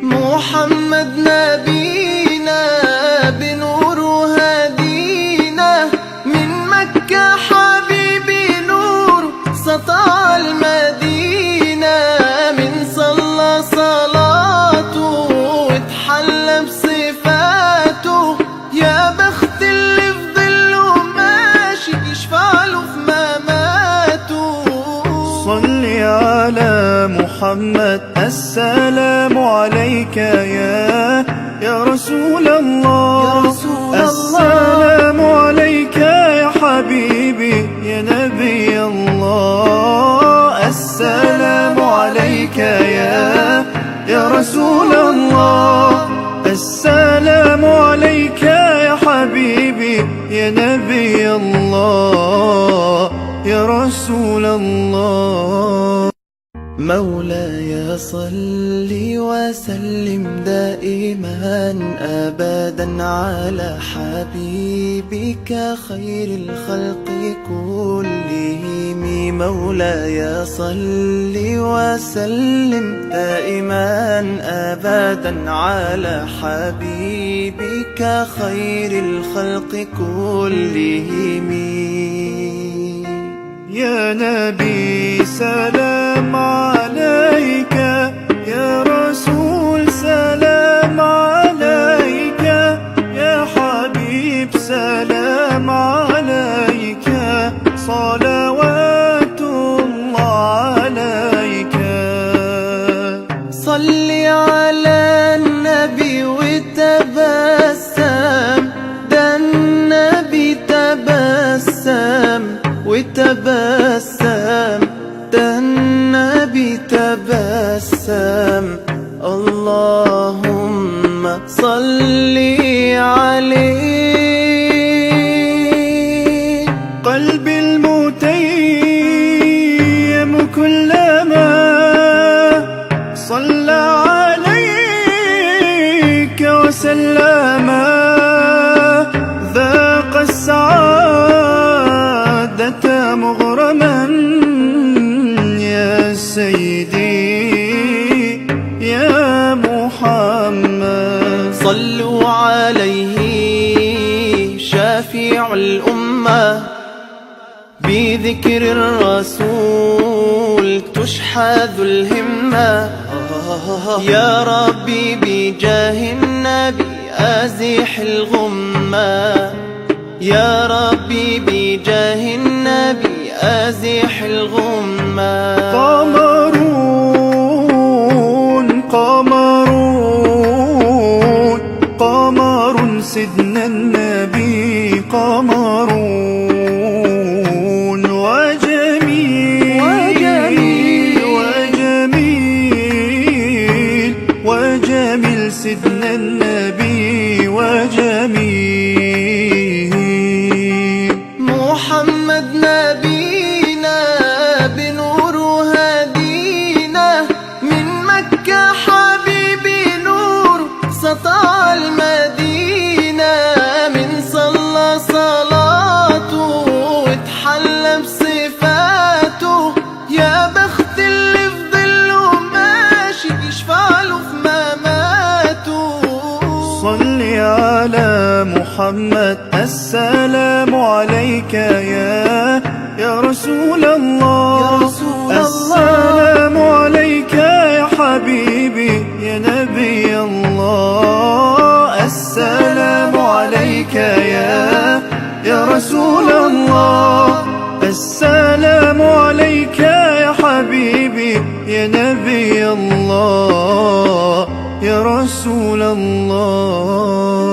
محمد نبينا بنور هدينا، من مكة حبيبي نور سطع المدينة، من صلى صلاته واتحلى بصفاته، يا بخت اللي في ظله ماشي يشفع له في مماته. صل على محمد، السلام عليك يا رسول الله. السلام عليك يا حبيبي يا نبي الله. السلام عليك يا رسول الله. السلام عليك يا حبيبي يا نبي الله يا رسول الله. مولاي صل وسلم دائما أبدا على حبيبك خير الخلق كلهم. مولاي صل وسلم دائما أبدا على حبيبك خير الخلق كلهم. يا نبي سلام عليك، يا رسول سلام عليك، يا حبيب سلام عليك، صلوات الله عليك. صل على النبي وتبسم، ده النبي تبسم وتبسم، ده النبي تبسم. اللهم صل عليه. قلبي المتيم كلما صلى عليك وسلم، ذاق السعادة مغرما يا سيدي يا محمد. صلوا عليه شافع الأمة، بذكر الرسول تشحذ الهمة. يا ربي بجاه النبي أزح الغمة، يا ربي بجاه النبي أزح الغمة. قمرون قمرون قمر سيدنا النبي، قمرون وجميل وجميل وجميل وجميل سيدنا النبي وجميل. محمد نبينا بنور هدينا، من مكة حبيبي نور سطع المدينة، من صلى صلاته واتحلى بصفاته، يا بخت اللي في ظله ماشي يشفع له في مماته. صل على محمد، السلام عليك يا رسول الله. السلام عليك يا حبيبي يا نبي الله. السلام عليك يا رسول الله. السلام عليك يا حبيبي يا نبي الله يا رسول الله.